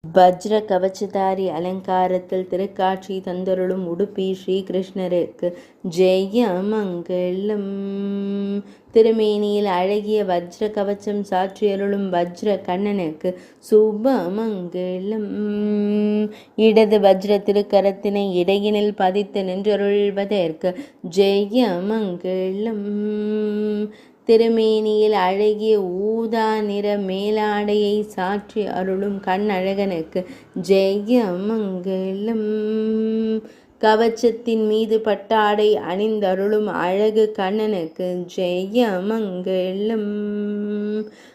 வஜ்ர கவச்சதாரி அலங்காரத்தில் திருக்காட்சி தந்தருளும் உடுப்பி ஸ்ரீகிருஷ்ணருக்கு ஜெய மங்களம். திருமேனியில் அழகிய வஜ்ர கவச்சம் சாற்றியருளும் வஜ்ர கண்ணனுக்கு சுப மங்களம். இடது வஜ்ர திருக்கரத்தினை இடையினில் பதித்து நின்றருள்வதற்கு ஜெய மங்களம். திருமேனியில் அழகிய ஊதா நிற மேலாடையை சாற்றி அருளும் கண்ணழகனுக்கு ஜெய மங்களம். கவச்சத்தின் மீது பட்டாடை அணிந்தருளும் அழகு கண்ணனுக்கு ஜெய மங்களம்.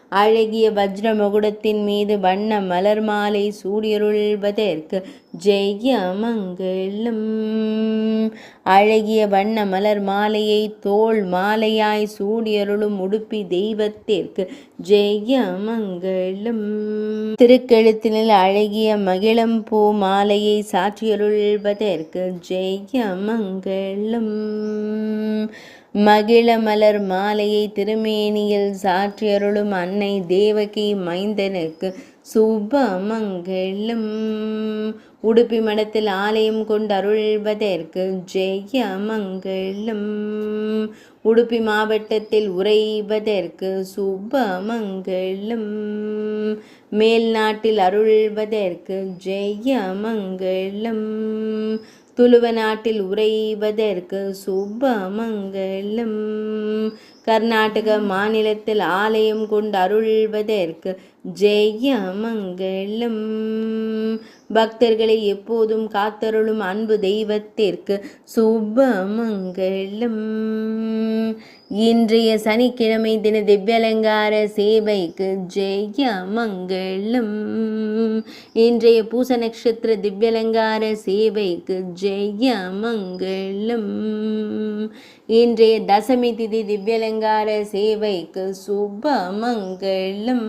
அழகிய வஜ்ர முகுடத்தின் மீது வண்ண மலர் மாலை சூடியருள்வதற்கு ஜெய மங்களம். அழகிய வண்ண மலர் மாலையை தோள் மாலையாய் சூடியருளும் உடுப்பி தெய்வத்திற்கு ஜெய மங்களம். திருக்கெழுத்தினில் அழகிய மகிழம் பூ மாலையை சாற்றியருள்வதற்கு ஜெய மங்களம். மகிழ மலர் மாலையை திருமேனியில் சாற்றியருளும் அன்னை தேவகி மைந்தனுக்கு சுப மங்களம். உடுப்பி மடத்தில் ஆலயம் கொண்டு அருள்வதற்கு ஜெய மங்களம். உடுப்பி மாவட்டத்தில் உறைவதற்கு சுப மங்களம். மேல் நாட்டில் அருள்வதற்கு ஜெய மங்களம். துளுவ நாட்டில் உறைவதற்கு சுப மங்களம். கர்நாடக மாநிலத்தில் ஆலயம் கொண்டு அருள்வதற்கு ஜெய மங்களம். பக்தர்களை எப்போதும் காத்தருளும் அன்பு தெய்வத்திற்கு சுப மங்களம். இன்றைய சனிக்கிழமை தின திவ்யலங்கார சேவைக்கு ஜெய மங்களம். இன்றைய பூச நட்சத்திர திவ்யலங்கார சேவைக்கு ஜெய மங்களம். இன்றைய தசமி திதி திவ்யலங்கார சேவைக்கு சுப மங்களம்.